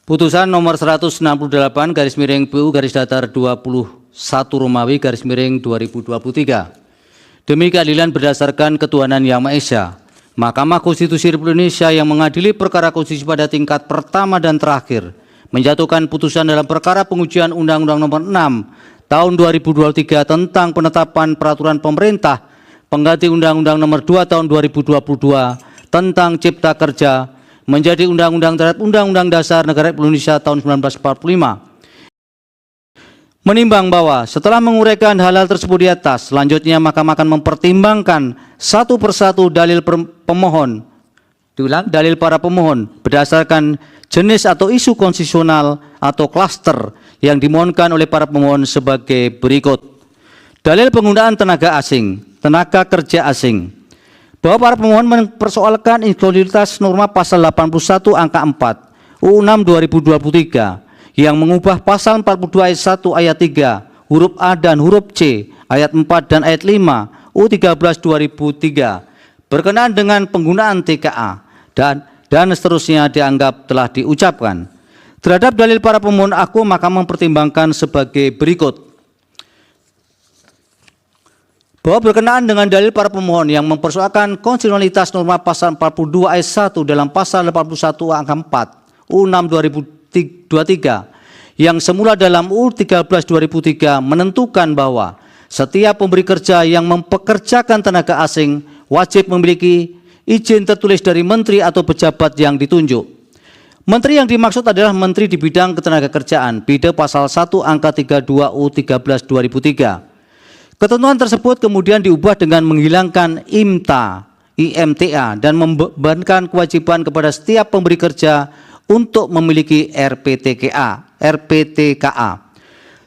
Putusan nomor 168 garis miring PU garis datar 21 Romawi garis miring 2023. Demi keadilan berdasarkan ketuhanan Yang Maha Esa, Mahkamah Konstitusi Republik Indonesia yang mengadili perkara konstitusi pada tingkat pertama dan terakhir menjatuhkan putusan dalam perkara pengujian Undang-Undang Nomor 6 Tahun 2023 tentang penetapan peraturan pemerintah pengganti Undang-Undang Nomor 2 Tahun 2022 tentang Cipta Kerja menjadi Undang-Undang terhadap Undang-Undang Dasar Negara Republik Indonesia tahun 1945. Menimbang bahwa setelah menguraikan hal-hal tersebut di atas, selanjutnya Mahkamah akan mempertimbangkan satu persatu dalil pemohon, dalil para pemohon berdasarkan jenis atau isu konstitusional atau klaster yang dimohonkan oleh para pemohon sebagai berikut. Dalil penggunaan tenaga asing, tenaga kerja asing, bahwa para pemohon mempersoalkan inkonstitusionalitas norma pasal 81 angka 4 UU 6 2023 yang mengubah pasal 42 ayat 1 ayat 3 huruf A dan huruf C ayat 4 dan ayat 5 UU 13 2003 berkenaan dengan penggunaan TKA dan seterusnya dianggap telah diucapkan. Terhadap dalil para pemohon aku Mahkamah mempertimbangkan sebagai berikut. Bahwa berkenaan dengan dalil para pemohon yang mempersoalkan konstitusionalitas norma pasal 42 ayat 1 dalam pasal 81 angka 4 UU 6 2023 yang semula dalam UU 13 2003 menentukan bahwa setiap pemberi kerja yang mempekerjakan tenaga asing wajib memiliki izin tertulis dari menteri atau pejabat yang ditunjuk. Menteri yang dimaksud adalah menteri di bidang ketenagakerjaan, bida pasal 1 angka 32 UU 13 2003. Ketentuan tersebut kemudian diubah dengan menghilangkan IMTA dan membebankan kewajiban kepada setiap pemberi kerja untuk memiliki RPTKA.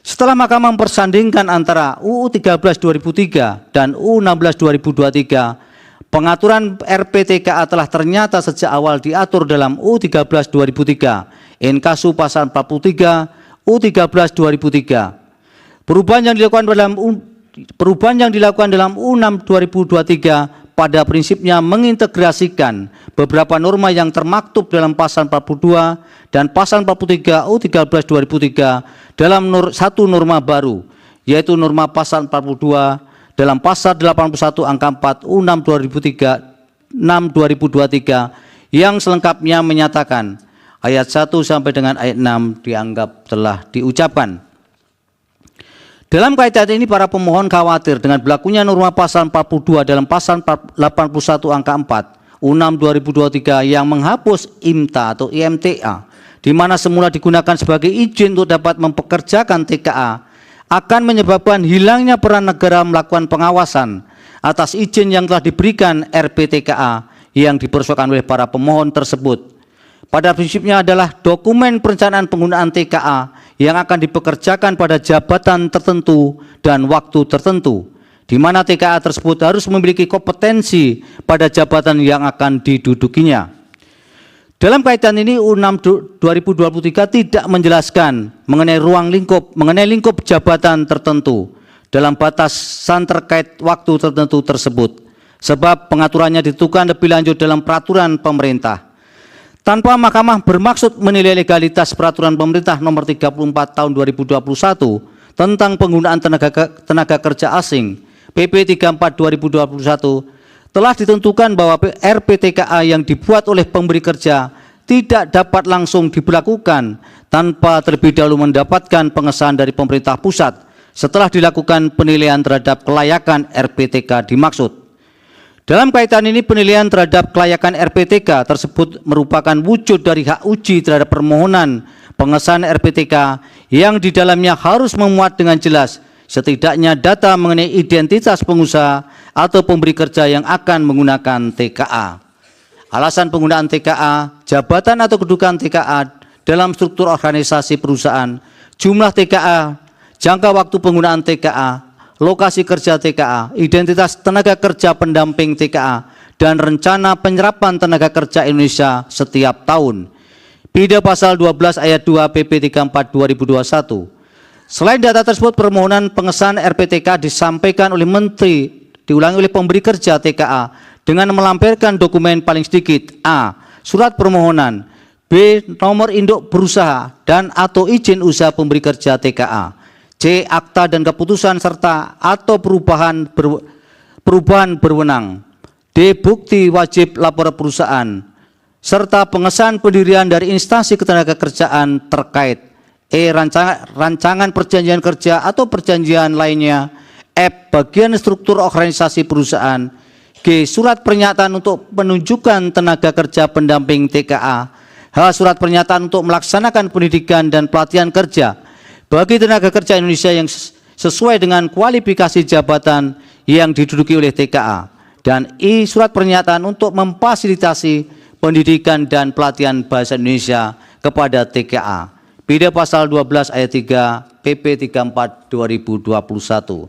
Setelah Mahkamah mempersandingkan antara UU 13 2003 dan UU 16 2023, pengaturan RPTKA telah ternyata sejak awal diatur dalam UU 13 2003, Inkasu pasal 43 UU 13 2003. Perubahan yang dilakukan dalam UU 6 2023 pada prinsipnya mengintegrasikan beberapa norma yang termaktub dalam pasal 42 dan pasal 43 UU 13 2003 dalam satu norma baru, yaitu norma pasal 42 dalam pasal 81 angka 4 UU 6 2023 yang selengkapnya menyatakan ayat 1 sampai dengan ayat 6 dianggap telah diucapkan. Dalam kaitan ini para pemohon khawatir dengan berlakunya norma pasal 42 dalam pasal 81 angka 4 UU 6 2023 yang menghapus IMTA atau IMTA di mana semula digunakan sebagai izin untuk dapat mempekerjakan TKA akan menyebabkan hilangnya peran negara melakukan pengawasan atas izin yang telah diberikan RPTKA yang dipersoalkan oleh para pemohon tersebut. Pada prinsipnya adalah dokumen perencanaan penggunaan TKA yang akan dipekerjakan pada jabatan tertentu dan waktu tertentu, di mana TKA tersebut harus memiliki kompetensi pada jabatan yang akan didudukinya. Dalam kaitan ini UU 6 2023 tidak menjelaskan mengenai lingkup jabatan tertentu dalam batasan terkait waktu tertentu tersebut, sebab pengaturannya ditentukan lebih lanjut dalam peraturan pemerintah. Tanpa Mahkamah bermaksud menilai legalitas peraturan pemerintah nomor 34 tahun 2021 tentang penggunaan tenaga kerja asing PP 34 2021 telah ditentukan bahwa RPTKA yang dibuat oleh pemberi kerja tidak dapat langsung diberlakukan tanpa terlebih dahulu mendapatkan pengesahan dari pemerintah pusat setelah dilakukan penilaian terhadap kelayakan RPTK dimaksud. Dalam kaitan ini penilaian terhadap kelayakan RPTK tersebut merupakan wujud dari hak uji terhadap permohonan pengesahan RPTK yang di dalamnya harus memuat dengan jelas setidaknya data mengenai identitas pengusaha atau pemberi kerja yang akan menggunakan TKA. Alasan penggunaan TKA, jabatan atau kedudukan TKA dalam struktur organisasi perusahaan, jumlah TKA, jangka waktu penggunaan TKA, lokasi kerja TKA, identitas tenaga kerja pendamping TKA, dan rencana penyerapan tenaga kerja Indonesia setiap tahun. Bida pasal 12 ayat 2 PP 34 2021. Selain data tersebut, permohonan pengesahan RPTK disampaikan oleh Menteri, diulangi oleh pemberi kerja TKA dengan melampirkan dokumen paling sedikit A. Surat permohonan, B. Nomor induk berusaha dan atau izin usaha pemberi kerja TKA. C. Akta dan keputusan serta atau perubahan berwenang. D. Bukti wajib lapor perusahaan serta pengesahan pendirian dari instansi ketenagakerjaan terkait. E. Rancangan perjanjian kerja atau perjanjian lainnya. F. Bagian struktur organisasi perusahaan. G. Surat pernyataan untuk menunjukkan tenaga kerja pendamping TKA. H. Surat pernyataan untuk melaksanakan pendidikan dan pelatihan kerja bagi tenaga kerja Indonesia yang sesuai dengan kualifikasi jabatan yang diduduki oleh TKA. Dan I. Surat pernyataan untuk memfasilitasi pendidikan dan pelatihan bahasa Indonesia kepada TKA. Bida pasal 12 ayat 3 PP 34 2021.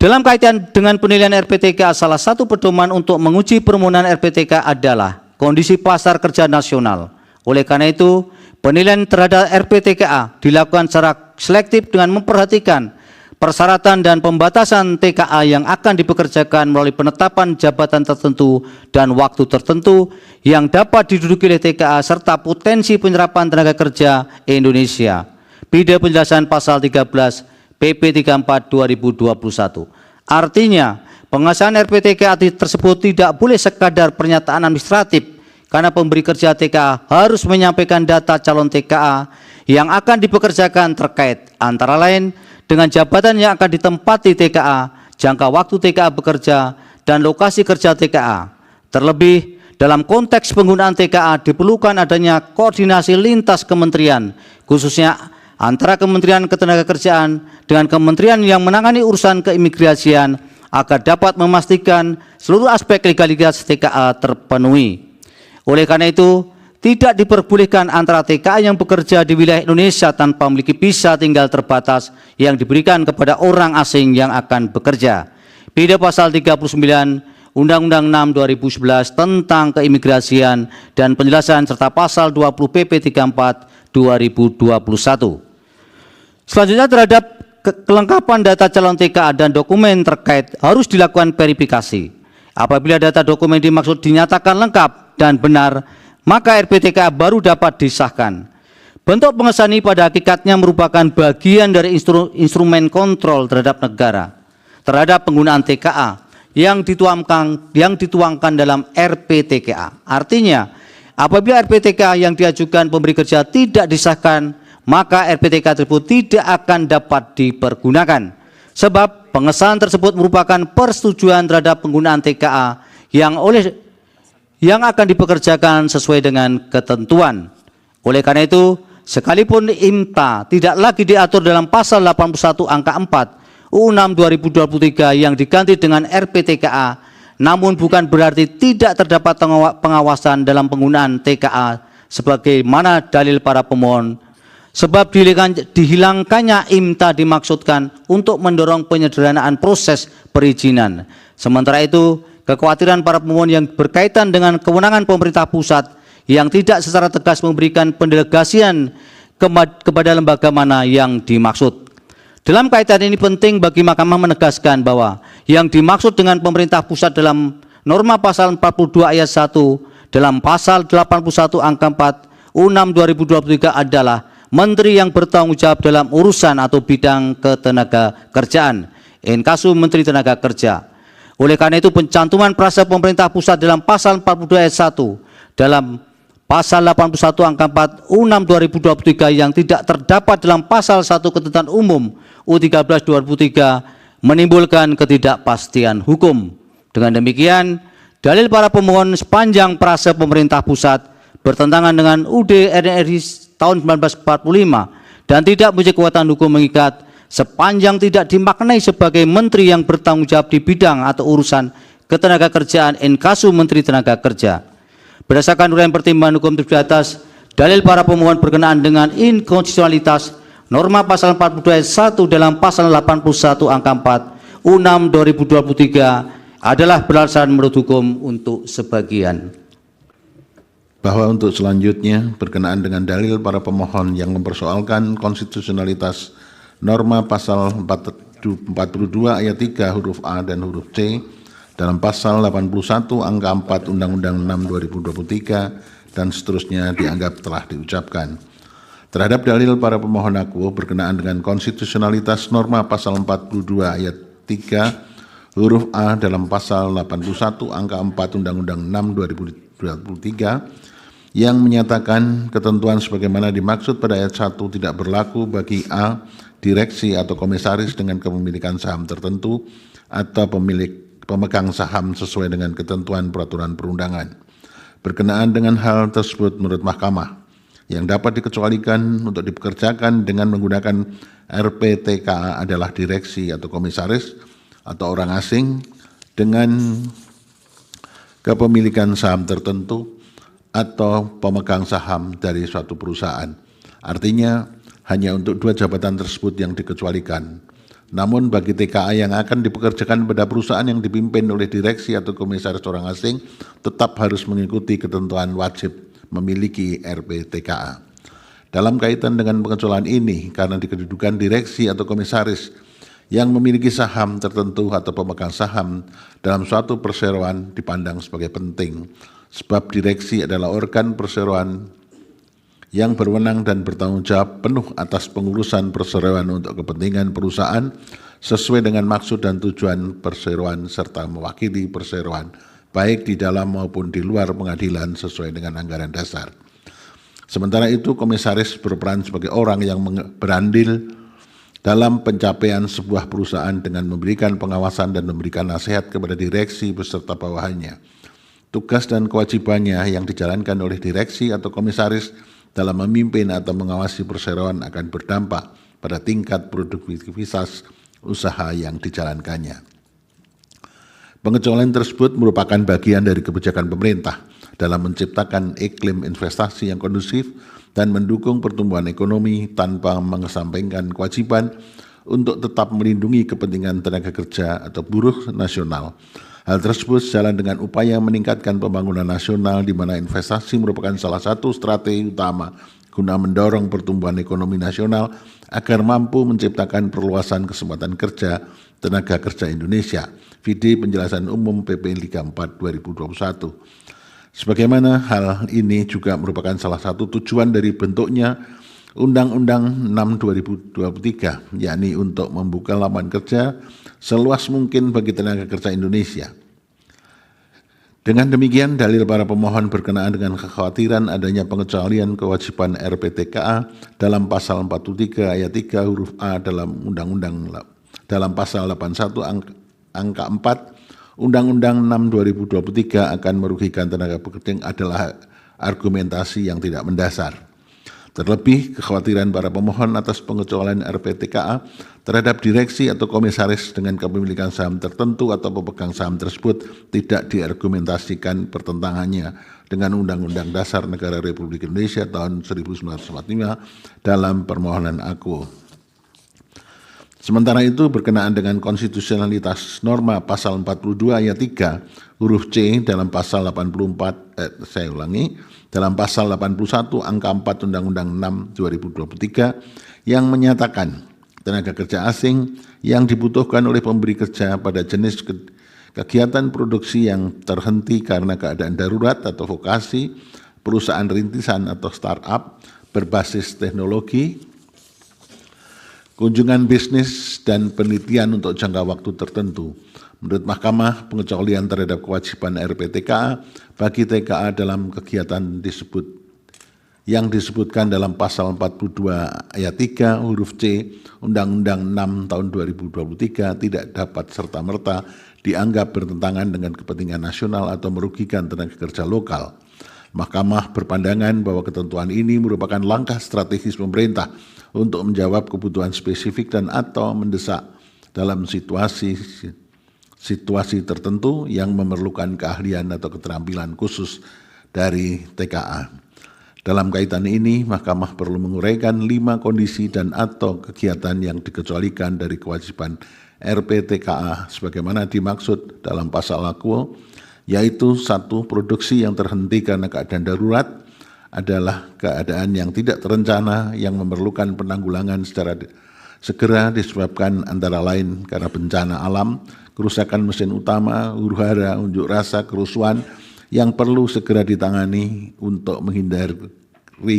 Dalam kaitan dengan penilaian RPTK, salah satu pedoman untuk menguji permohonan RPTK adalah kondisi pasar kerja nasional. Oleh karena itu, penilaian terhadap RPTKA dilakukan secara selektif dengan memperhatikan persyaratan dan pembatasan TKA yang akan dipekerjakan melalui penetapan jabatan tertentu dan waktu tertentu yang dapat diduduki oleh TKA serta potensi penyerapan tenaga kerja Indonesia. Bida penjelasan pasal 13 PP 34 2021. Artinya, pengesahan RPTKA tersebut tidak boleh sekadar pernyataan administratif karena pemberi kerja TKA harus menyampaikan data calon TKA yang akan dipekerjakan terkait antara lain dengan jabatan yang akan ditempati TKA, jangka waktu TKA bekerja, dan lokasi kerja TKA. Terlebih, dalam konteks penggunaan TKA diperlukan adanya koordinasi lintas kementerian, khususnya antara Kementerian Ketenagakerjaan dengan kementerian yang menangani urusan keimigrasian agar dapat memastikan seluruh aspek legalitas TKA terpenuhi. Oleh karena itu, tidak diperbolehkan antara TKA yang bekerja di wilayah Indonesia tanpa memiliki visa tinggal terbatas yang diberikan kepada orang asing yang akan bekerja. Bida pasal 39 Undang-Undang 6 2011 tentang keimigrasian dan penjelasan serta pasal 20 PP 34 2021. Selanjutnya terhadap kelengkapan data calon TKA dan dokumen terkait harus dilakukan verifikasi. Apabila data dokumen dimaksud dinyatakan lengkap dan benar, maka RPTKA baru dapat disahkan. Bentuk pengesahan ini pada hakikatnya merupakan bagian dari instrumen kontrol terhadap negara, terhadap penggunaan TKA yang dituangkan dalam RPTKA. Artinya, apabila RPTKA yang diajukan pemberi kerja tidak disahkan, maka RPTKA tersebut tidak akan dapat dipergunakan. Sebab pengesahan tersebut merupakan persetujuan terhadap penggunaan TKA yang akan dipekerjakan sesuai dengan ketentuan. Oleh karena itu, sekalipun IMTA tidak lagi diatur dalam pasal 81 angka 4 UU 6 2023 yang diganti dengan RPTKA, namun bukan berarti tidak terdapat pengawasan dalam penggunaan TKA sebagaimana dalil para pemohon. Sebab dihilangkannya IMTA dimaksudkan untuk mendorong penyederhanaan proses perizinan. Sementara itu, kekhawatiran para pemohon yang berkaitan dengan kewenangan pemerintah pusat yang tidak secara tegas memberikan pendelegasian kepada lembaga mana yang dimaksud. Dalam kaitan ini penting bagi Mahkamah menegaskan bahwa yang dimaksud dengan pemerintah pusat dalam norma pasal 42 ayat 1 dalam pasal 81 angka 4 UU 6 2023 adalah Menteri yang bertanggung jawab dalam urusan atau bidang ketenagakerjaan, inkasu Menteri Tenaga Kerja. Oleh karena itu, pencantuman frasa pemerintah pusat dalam pasal 42 ayat 1 dalam pasal 81 angka 4 UU 6 2023 yang tidak terdapat dalam pasal 1 Ketentuan Umum UU 13 2003 menimbulkan ketidakpastian hukum. Dengan demikian, dalil para pemohon sepanjang frasa pemerintah pusat bertentangan dengan UUD RI tahun 1945 dan tidak mempunyai kekuatan hukum mengikat sepanjang tidak dimaknai sebagai menteri yang bertanggung jawab di bidang atau urusan ketenagakerjaan inkasu Menteri Tenaga Kerja. Berdasarkan uraian pertimbangan hukum di atas, dalil para pemohon berkenaan dengan inkonstitusionalitas norma pasal 42 ayat 1 dalam pasal 81 angka 4 UU 6 2023 adalah beralasan menurut hukum untuk sebagian. Bahwa untuk selanjutnya berkenaan dengan dalil para pemohon yang mempersoalkan konstitusionalitas norma pasal 42 ayat 3 huruf A dan huruf C dalam pasal 81 angka 4 Undang-Undang 6 2023 dan seterusnya dianggap telah diucapkan. Terhadap dalil para pemohon akuo berkenaan dengan konstitusionalitas norma pasal 42 ayat 3 huruf A dalam pasal 81 angka 4 Undang-Undang 6 2023 yang menyatakan ketentuan sebagaimana dimaksud pada ayat 1 tidak berlaku bagi A, direksi atau komisaris dengan kepemilikan saham tertentu atau pemegang saham sesuai dengan ketentuan peraturan perundangan. Berkenaan dengan hal tersebut menurut Mahkamah, yang dapat dikecualikan untuk dipekerjakan dengan menggunakan RPTKA adalah direksi atau komisaris atau orang asing dengan kepemilikan saham tertentu atau pemegang saham dari suatu perusahaan. Artinya hanya untuk dua jabatan tersebut yang dikecualikan. Namun bagi TKA yang akan dipekerjakan pada perusahaan yang dipimpin oleh direksi atau komisaris orang asing tetap harus mengikuti ketentuan wajib memiliki RPTKA. Dalam kaitan dengan pengecualian ini, karena di kedudukan direksi atau komisaris yang memiliki saham tertentu atau pemegang saham dalam suatu perseroan dipandang sebagai penting, sebab direksi adalah organ perseroan yang berwenang dan bertanggung jawab penuh atas pengurusan perseroan untuk kepentingan perusahaan sesuai dengan maksud dan tujuan perseroan serta mewakili perseroan baik di dalam maupun di luar pengadilan sesuai dengan anggaran dasar. Sementara itu, komisaris berperan sebagai orang yang berandil dalam pencapaian sebuah perusahaan dengan memberikan pengawasan dan memberikan nasihat kepada direksi beserta bawahannya. Tugas dan kewajibannya yang dijalankan oleh direksi atau komisaris dalam memimpin atau mengawasi perseroan akan berdampak pada tingkat produktivitas usaha yang dijalankannya. Pengecualian tersebut merupakan bagian dari kebijakan pemerintah dalam menciptakan iklim investasi yang kondusif dan mendukung pertumbuhan ekonomi tanpa mengesampingkan kewajiban untuk tetap melindungi kepentingan tenaga kerja atau buruh nasional. Hal tersebut sejalan dengan upaya meningkatkan pembangunan nasional di mana investasi merupakan salah satu strategi utama guna mendorong pertumbuhan ekonomi nasional agar mampu menciptakan perluasan kesempatan kerja tenaga kerja Indonesia. Vide penjelasan umum PP 34 2021. Sebagaimana hal ini juga merupakan salah satu tujuan dari bentuknya Undang-Undang 6 2023, yakni untuk membuka lapangan kerja seluas mungkin bagi tenaga kerja Indonesia. Dengan demikian, dalil para pemohon berkenaan dengan kekhawatiran adanya pengecualian kewajiban RPTKA dalam pasal 43 ayat 3 huruf A dalam dalam pasal 81 angka 4 Undang-Undang 6 2023 akan merugikan tenaga pekerja adalah argumentasi yang tidak mendasar. Terlebih, kekhawatiran para pemohon atas pengecualian RPTKA terhadap direksi atau komisaris dengan kepemilikan saham tertentu atau pemegang saham tersebut tidak diargumentasikan pertentangannya dengan Undang-Undang Dasar Negara Republik Indonesia tahun 1945 dalam permohonan akuo. Sementara itu, berkenaan dengan konstitusionalitas norma pasal 42 ayat 3 huruf C dalam pasal 84 dalam pasal 81 angka 4 Undang-Undang 6 2023 yang menyatakan tenaga kerja asing yang dibutuhkan oleh pemberi kerja pada jenis kegiatan produksi yang terhenti karena keadaan darurat atau vokasi, perusahaan rintisan atau startup berbasis teknologi, kunjungan bisnis dan penelitian untuk jangka waktu tertentu. Menurut Mahkamah, pengecualian terhadap kewajiban RPTKA bagi TKA dalam kegiatan yang disebutkan dalam pasal 42 ayat 3 huruf C Undang-Undang 6 tahun 2023 tidak dapat serta-merta dianggap bertentangan dengan kepentingan nasional atau merugikan tenaga kerja lokal. Mahkamah berpandangan bahwa ketentuan ini merupakan langkah strategis pemerintah untuk menjawab kebutuhan spesifik dan atau mendesak dalam situasi tertentu yang memerlukan keahlian atau keterampilan khusus dari TKA. Dalam kaitan ini, Mahkamah perlu menguraikan 5 kondisi dan atau kegiatan yang dikecualikan dari kewajiban RPTKA sebagaimana dimaksud dalam pasal akuo, yaitu 1. Produksi yang terhenti karena keadaan darurat adalah keadaan yang tidak terencana yang memerlukan penanggulangan secara segera disebabkan antara lain karena bencana alam, kerusakan mesin utama, huru-hara, unjuk rasa, kerusuhan yang perlu segera ditangani untuk menghindari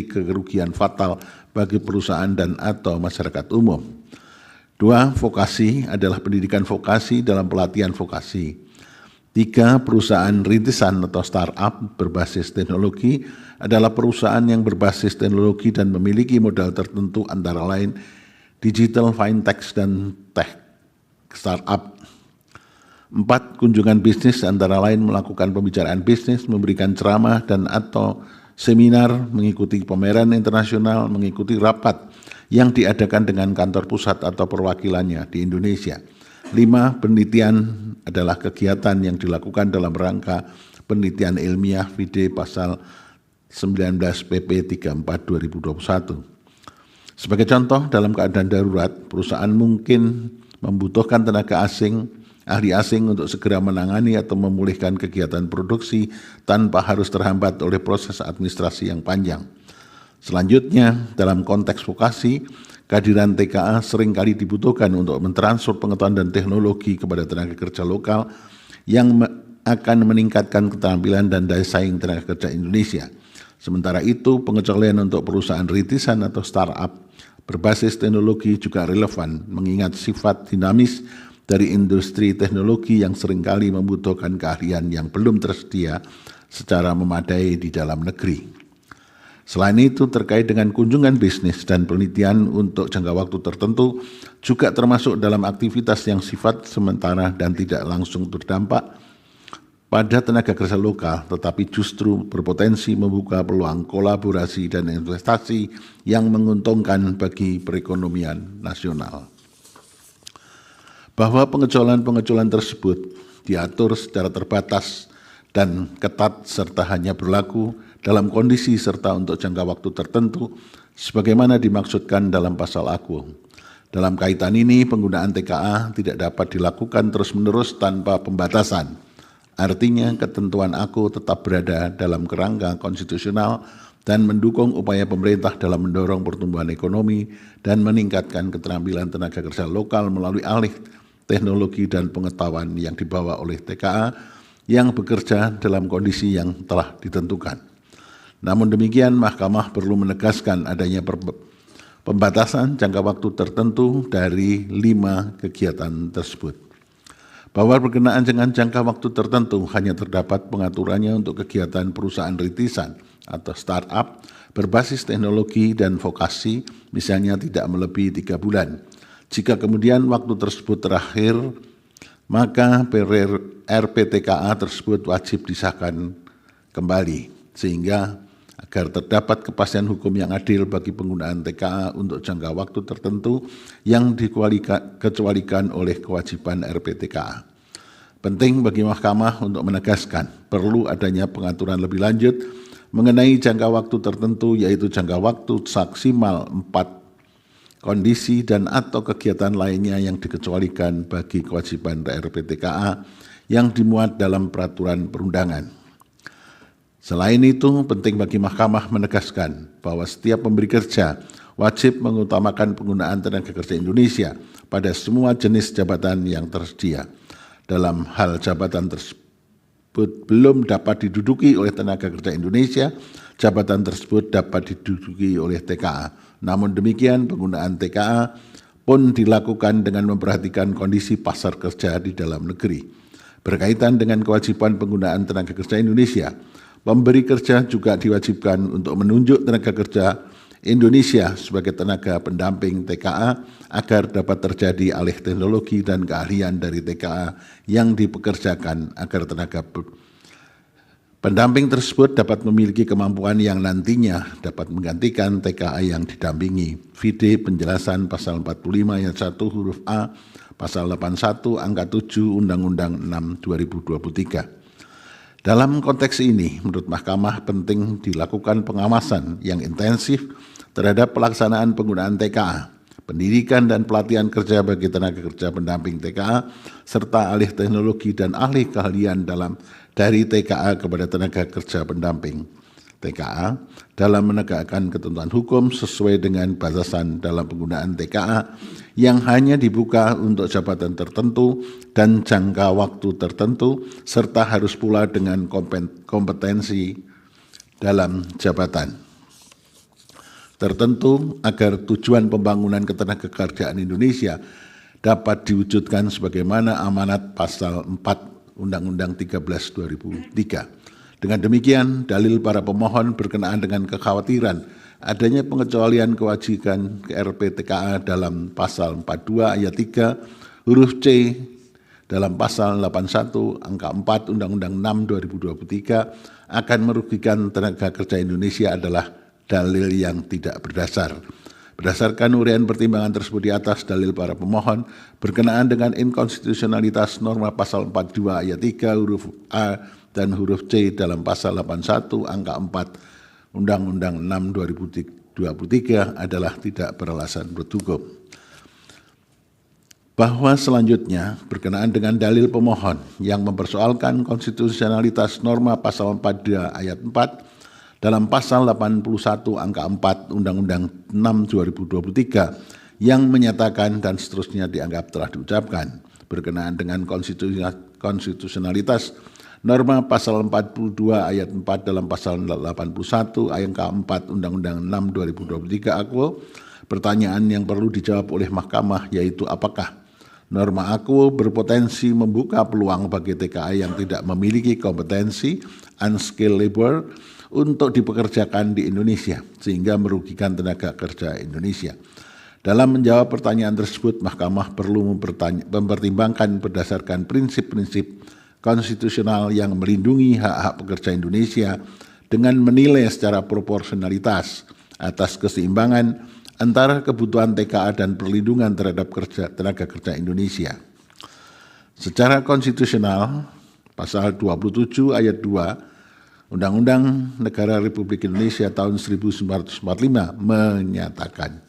kerugian fatal bagi perusahaan dan atau masyarakat umum. 2. Vokasi adalah pendidikan vokasi dalam pelatihan vokasi. 3. Perusahaan rintisan atau startup berbasis teknologi adalah perusahaan yang berbasis teknologi dan memiliki modal tertentu antara lain digital, fintech, dan tech startup. 4. Kunjungan bisnis antara lain melakukan pembicaraan bisnis, memberikan ceramah dan atau seminar, mengikuti pameran internasional, mengikuti rapat yang diadakan dengan kantor pusat atau perwakilannya di Indonesia. 5. Penelitian adalah kegiatan yang dilakukan dalam rangka penelitian ilmiah VD pasal 19 PP 34 2021. Sebagai contoh, dalam keadaan darurat, perusahaan mungkin membutuhkan tenaga asing, ahli asing untuk segera menangani atau memulihkan kegiatan produksi tanpa harus terhambat oleh proses administrasi yang panjang. Selanjutnya, dalam konteks vokasi, kehadiran TKA seringkali dibutuhkan untuk mentransfer pengetahuan dan teknologi kepada tenaga kerja lokal yang akan meningkatkan keterampilan dan daya saing tenaga kerja Indonesia. Sementara itu, pengecualian untuk perusahaan rintisan atau startup berbasis teknologi juga relevan, mengingat sifat dinamis dari industri teknologi yang seringkali membutuhkan keahlian yang belum tersedia secara memadai di dalam negeri. Selain itu, terkait dengan kunjungan bisnis dan penelitian untuk jangka waktu tertentu juga termasuk dalam aktivitas yang sifat sementara dan tidak langsung berdampak pada tenaga kerja lokal, tetapi justru berpotensi membuka peluang kolaborasi dan investasi yang menguntungkan bagi perekonomian nasional. Bahwa pengecualian tersebut diatur secara terbatas dan ketat serta hanya berlaku dalam kondisi serta untuk jangka waktu tertentu sebagaimana dimaksudkan dalam pasal aku. Dalam kaitan ini, penggunaan TKA tidak dapat dilakukan terus-menerus tanpa pembatasan. Artinya, ketentuan aku tetap berada dalam kerangka konstitusional dan mendukung upaya pemerintah dalam mendorong pertumbuhan ekonomi dan meningkatkan keterampilan tenaga kerja lokal melalui alih teknologi dan pengetahuan yang dibawa oleh TKA yang bekerja dalam kondisi yang telah ditentukan. Namun demikian, Mahkamah perlu menegaskan adanya pembatasan jangka waktu tertentu dari 5 kegiatan tersebut. Bahwa berkenaan dengan jangka waktu tertentu hanya terdapat pengaturannya untuk kegiatan perusahaan rintisan atau startup berbasis teknologi dan vokasi, misalnya tidak melebihi 3 bulan. Jika kemudian waktu tersebut terakhir, maka RPTKA tersebut wajib disahkan kembali, sehingga agar terdapat kepastian hukum yang adil bagi penggunaan TKA untuk jangka waktu tertentu yang dikecualikan oleh kewajiban RPTKA. Penting bagi Mahkamah untuk menegaskan perlu adanya pengaturan lebih lanjut mengenai jangka waktu tertentu, yaitu jangka waktu maksimal 4 kondisi dan atau kegiatan lainnya yang dikecualikan bagi kewajiban RPTKA yang dimuat dalam peraturan perundangan. Selain itu, penting bagi Mahkamah menegaskan bahwa setiap pemberi kerja wajib mengutamakan penggunaan tenaga kerja Indonesia pada semua jenis jabatan yang tersedia. Dalam hal jabatan tersebut belum dapat diduduki oleh tenaga kerja Indonesia, jabatan tersebut dapat diduduki oleh TKA. Namun demikian, penggunaan TKA pun dilakukan dengan memperhatikan kondisi pasar kerja di dalam negeri. Berkaitan dengan kewajiban penggunaan tenaga kerja Indonesia, pemberi kerja juga diwajibkan untuk menunjuk tenaga kerja Indonesia sebagai tenaga pendamping TKA agar dapat terjadi alih teknologi dan keahlian dari TKA yang dipekerjakan agar tenaga pendamping tersebut dapat memiliki kemampuan yang nantinya dapat menggantikan TKA yang didampingi. VD penjelasan pasal 45 ayat 1 huruf A, pasal 81 angka 7 Undang-Undang 6 2023. Dalam konteks ini, menurut Mahkamah penting dilakukan pengawasan yang intensif terhadap pelaksanaan penggunaan TKA, pendidikan dan pelatihan kerja bagi tenaga kerja pendamping TKA, serta alih teknologi dan alih keahlian dari TKA kepada tenaga kerja pendamping. TKA dalam menegakkan ketentuan hukum sesuai dengan batasan dalam penggunaan TKA yang hanya dibuka untuk jabatan tertentu dan jangka waktu tertentu, serta harus pula dengan kompetensi dalam jabatan tertentu agar tujuan pembangunan ketenagakerjaan Indonesia dapat diwujudkan sebagaimana amanat pasal 4 Undang-Undang 13 2003. Dengan demikian, dalil para pemohon berkenaan dengan kekhawatiran adanya pengecualian kewajiban ke RPTKA dalam pasal 42 ayat 3 huruf C dalam pasal 81 angka 4 Undang-Undang 6 2023 akan merugikan tenaga kerja Indonesia adalah dalil yang tidak berdasar. Berdasarkan uraian pertimbangan tersebut di atas, dalil para pemohon berkenaan dengan inkonstitusionalitas norma pasal 42 ayat 3 huruf A dan huruf C dalam pasal 81 angka 4 Undang-Undang 6 2023 adalah tidak beralasan menurut hukum. Bahwa selanjutnya berkenaan dengan dalil pemohon yang mempersoalkan konstitusionalitas norma pasal 42 ayat 4 dalam pasal 81 angka 4 Undang-Undang 6 2023 yang menyatakan dan seterusnya dianggap telah diucapkan berkenaan dengan konstitusionalitas norma pasal 42 ayat 4 dalam pasal 81 ayat 4 Undang-Undang 6 2023 Akwo, pertanyaan yang perlu dijawab oleh Mahkamah yaitu apakah norma Akwo berpotensi membuka peluang bagi TKA yang tidak memiliki kompetensi unskilled labor untuk dipekerjakan di Indonesia sehingga merugikan tenaga kerja Indonesia. Dalam menjawab pertanyaan tersebut, Mahkamah perlu mempertimbangkan berdasarkan prinsip-prinsip konstitusional yang melindungi hak-hak pekerja Indonesia dengan menilai secara proporsionalitas atas keseimbangan antara kebutuhan TKA dan perlindungan terhadap tenaga kerja Indonesia. Secara konstitusional, pasal 27 ayat 2 Undang-Undang Negara Republik Indonesia tahun 1945 menyatakan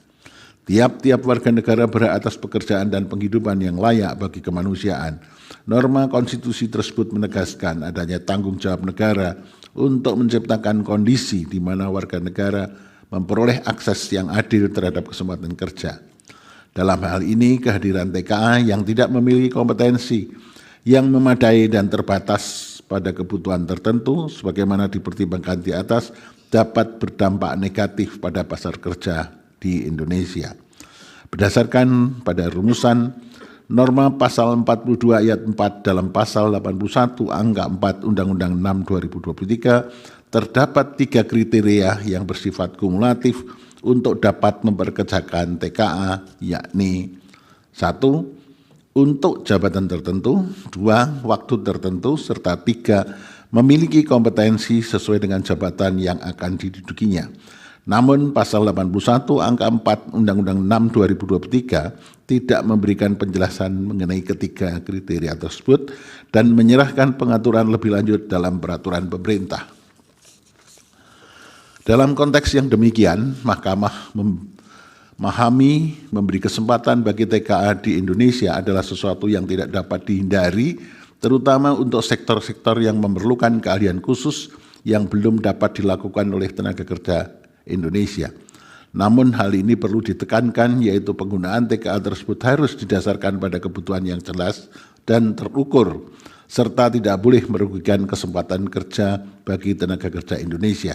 tiap-tiap warga negara berhak atas pekerjaan dan penghidupan yang layak bagi kemanusiaan. Norma konstitusi tersebut menegaskan adanya tanggung jawab negara untuk menciptakan kondisi di mana warga negara memperoleh akses yang adil terhadap kesempatan kerja. Dalam hal ini, kehadiran TKA yang tidak memiliki kompetensi yang memadai dan terbatas pada kebutuhan tertentu, sebagaimana dipertimbangkan di atas, dapat berdampak negatif pada pasar kerja di Indonesia. Berdasarkan pada rumusan norma pasal 42 ayat 4 dalam pasal 81 angka 4 Undang-Undang 6 2023 terdapat 3 kriteria yang bersifat kumulatif untuk dapat memperkerjakan TKA, yakni 1. Untuk jabatan tertentu, 2. Waktu tertentu, serta 3. Memiliki kompetensi sesuai dengan jabatan yang akan didudukinya. Namun pasal 81 angka 4 Undang-Undang 6 2023 tidak memberikan penjelasan mengenai ketiga kriteria tersebut dan menyerahkan pengaturan lebih lanjut dalam peraturan pemerintah. Dalam konteks yang demikian, Mahkamah memahami memberi kesempatan bagi TKA di Indonesia adalah sesuatu yang tidak dapat dihindari, terutama untuk sektor-sektor yang memerlukan keahlian khusus yang belum dapat dilakukan oleh tenaga kerja Indonesia. Namun hal ini perlu ditekankan, yaitu penggunaan TKA tersebut harus didasarkan pada kebutuhan yang jelas dan terukur, serta tidak boleh merugikan kesempatan kerja bagi tenaga kerja Indonesia.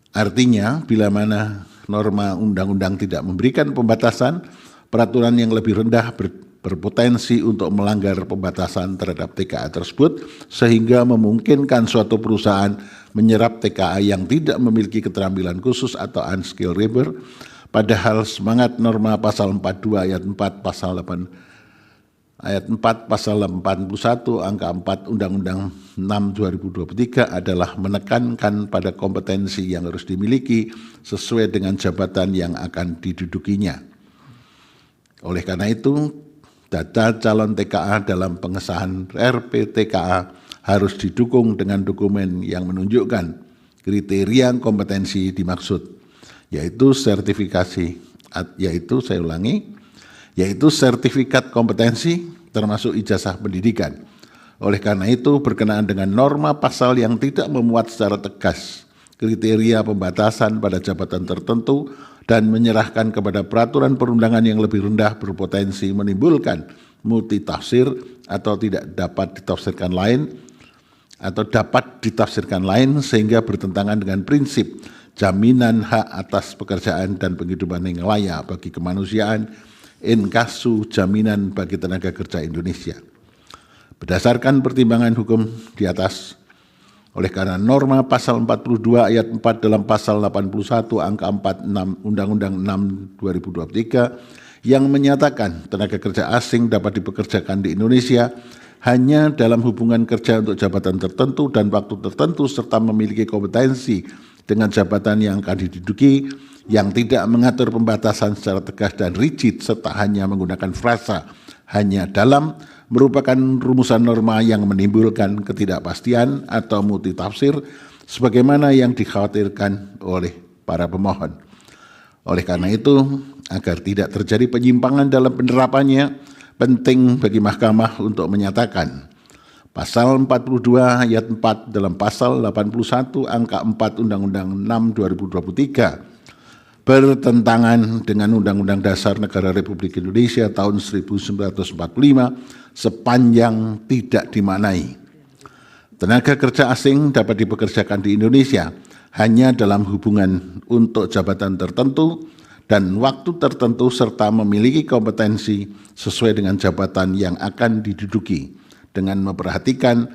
Artinya, bila mana norma undang-undang tidak memberikan pembatasan, peraturan yang lebih rendah berpotensi untuk melanggar pembatasan terhadap TKA tersebut, sehingga memungkinkan suatu perusahaan menyerap TKA yang tidak memiliki keterampilan khusus atau unskilled labor, padahal semangat norma pasal 42 ayat 4 pasal 8 ayat 4 pasal 81 angka 4 Undang-Undang 6 2023 adalah menekankan pada kompetensi yang harus dimiliki sesuai dengan jabatan yang akan didudukinya. Oleh karena itu, data calon TKA dalam pengesahan RPTKA harus didukung dengan dokumen yang menunjukkan kriteria kompetensi dimaksud, yaitu sertifikat kompetensi termasuk ijazah pendidikan. Oleh karena itu, berkenaan dengan norma pasal yang tidak memuat secara tegas kriteria pembatasan pada jabatan tertentu, dan menyerahkan kepada peraturan perundangan yang lebih rendah berpotensi menimbulkan multitafsir atau dapat ditafsirkan lain sehingga bertentangan dengan prinsip jaminan hak atas pekerjaan dan penghidupan yang layak bagi kemanusiaan in casu jaminan bagi tenaga kerja Indonesia. Berdasarkan pertimbangan hukum di atas, oleh karena norma pasal 42 ayat 4 dalam pasal 81 angka 46 Undang-Undang 6 2023 yang menyatakan tenaga kerja asing dapat dipekerjakan di Indonesia hanya dalam hubungan kerja untuk jabatan tertentu dan waktu tertentu serta memiliki kompetensi dengan jabatan yang akan diduduki, yang tidak mengatur pembatasan secara tegas dan rigid serta hanya menggunakan frasa hanya dalam, merupakan rumusan norma yang menimbulkan ketidakpastian atau multitafsir sebagaimana yang dikhawatirkan oleh para pemohon. Oleh karena itu, agar tidak terjadi penyimpangan dalam penerapannya, penting bagi Mahkamah untuk menyatakan pasal 42 ayat 4 dalam pasal 81 angka 4 Undang-Undang 6 2023 bertentangan dengan Undang-Undang Dasar Negara Republik Indonesia tahun 1945 sepanjang tidak dimaknai. Tenaga kerja asing dapat dipekerjakan di Indonesia hanya dalam hubungan untuk jabatan tertentu dan waktu tertentu serta memiliki kompetensi sesuai dengan jabatan yang akan diduduki dengan memperhatikan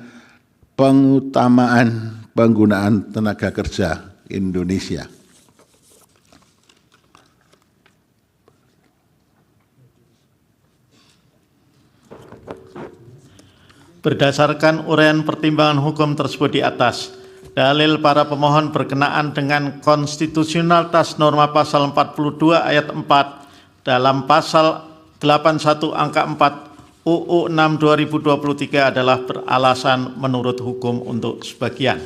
pengutamaan penggunaan tenaga kerja Indonesia. Berdasarkan uraian pertimbangan hukum tersebut di atas, dalil para pemohon berkenaan dengan konstitusionalitas norma pasal 42 ayat 4 dalam pasal 81 angka 4 UU 6 2023 adalah beralasan menurut hukum untuk sebagian.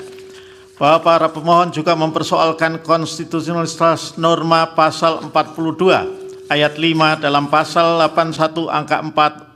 Bahwa para pemohon juga mempersoalkan konstitusionalitas norma pasal 42 ayat 5 dalam pasal 81 angka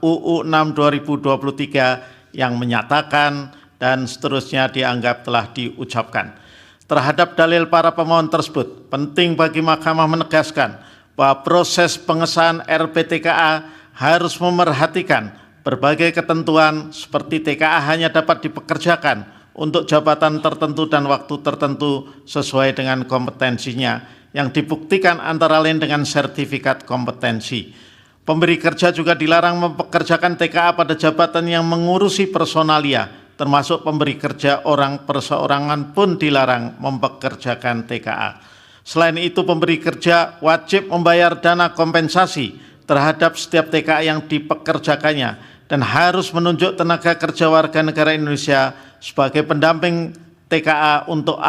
4 UU 6 2023 yang menyatakan dan seterusnya dianggap telah diucapkan. Terhadap dalil para pemohon tersebut, penting bagi Mahkamah menegaskan bahwa proses pengesahan RPTKA harus memerhatikan berbagai ketentuan seperti TKA hanya dapat dipekerjakan untuk jabatan tertentu dan waktu tertentu sesuai dengan kompetensinya yang dibuktikan antara lain dengan sertifikat kompetensi. Pemberi kerja juga dilarang mempekerjakan TKA pada jabatan yang mengurusi personalia, termasuk pemberi kerja orang perseorangan pun dilarang mempekerjakan TKA. Selain itu, pemberi kerja wajib membayar dana kompensasi terhadap setiap TKA yang dipekerjakannya dan harus menunjuk tenaga kerja warga negara Indonesia sebagai pendamping TKA untuk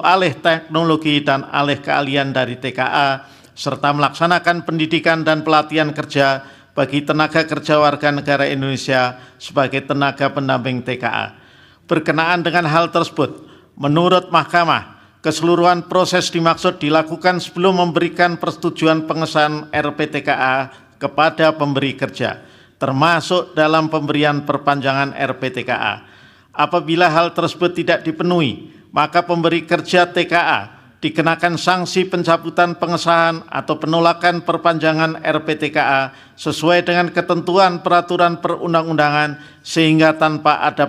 alih teknologi dan alih keahlian dari TKA, serta melaksanakan pendidikan dan pelatihan kerja bagi tenaga kerja warga negara Indonesia sebagai tenaga pendamping TKA. Berkenaan dengan hal tersebut, menurut Mahkamah, keseluruhan proses dimaksud dilakukan sebelum memberikan persetujuan pengesahan RPTKA kepada pemberi kerja, termasuk dalam pemberian perpanjangan RPTKA. Apabila hal tersebut tidak dipenuhi, maka pemberi kerja TKA dikenakan sanksi pencabutan pengesahan atau penolakan perpanjangan RPTKA sesuai dengan ketentuan peraturan perundang-undangan, sehingga tanpa ada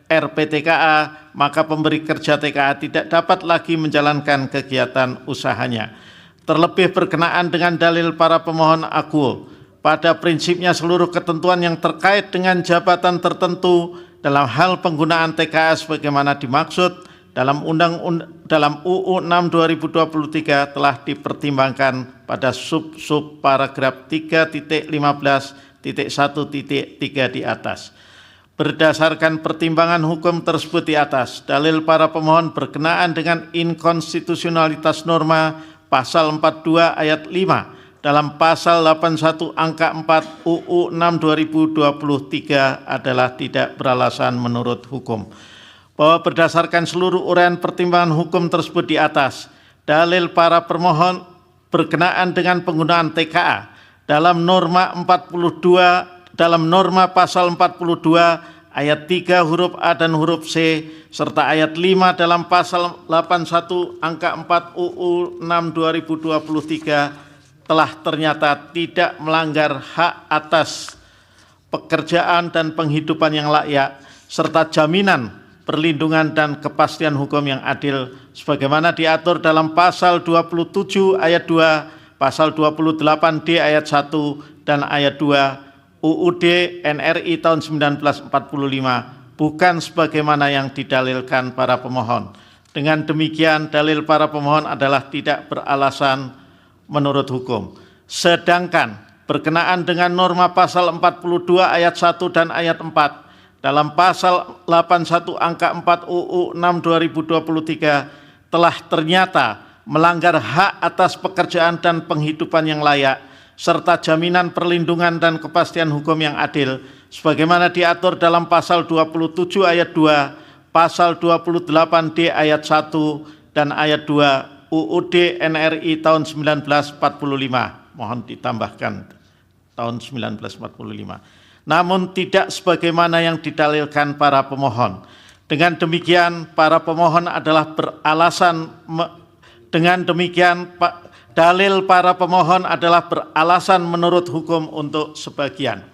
RPTKA maka pemberi kerja TKA tidak dapat lagi menjalankan kegiatan usahanya. Terlebih berkenaan dengan dalil para pemohon akuo, pada prinsipnya seluruh ketentuan yang terkait dengan jabatan tertentu dalam hal penggunaan TKA sebagaimana dimaksud dalam UU 6 2023 telah dipertimbangkan pada sub paragraf 3.15.1.3 di atas. Berdasarkan pertimbangan hukum tersebut di atas, dalil para pemohon berkenaan dengan inkonstitusionalitas norma pasal 42 ayat 5 dalam pasal 81 angka 4 UU 6 2023 adalah tidak beralasan menurut hukum. Bahwa berdasarkan seluruh uraian pertimbangan hukum tersebut di atas, dalil para pemohon berkenaan dengan penggunaan TKA dalam norma pasal 42 ayat 3 huruf A dan huruf C, serta ayat 5 dalam pasal 81 angka 4 UU 6 2023 telah ternyata tidak melanggar hak atas pekerjaan dan penghidupan yang layak, serta jaminan perlindungan dan kepastian hukum yang adil sebagaimana diatur dalam pasal 27 ayat 2, pasal 28D ayat 1 dan ayat 2 UUD NRI tahun 1945, bukan sebagaimana yang didalilkan para pemohon. Dengan demikian, dalil para pemohon adalah tidak beralasan menurut hukum. Sedangkan berkenaan dengan norma pasal 42 ayat 1 dan ayat 4 dalam pasal 81 angka 4 UU 6 2023 telah ternyata melanggar hak atas pekerjaan dan penghidupan yang layak, serta jaminan perlindungan dan kepastian hukum yang adil, sebagaimana diatur dalam pasal 27 ayat 2, pasal 28D ayat 1, dan ayat 2 UUD NRI tahun 1945. Mohon ditambahkan tahun 1945. Namun tidak sebagaimana yang didalilkan para pemohon. Dengan demikian, para pemohon adalah beralasan dalil para pemohon adalah beralasan menurut hukum untuk sebagian.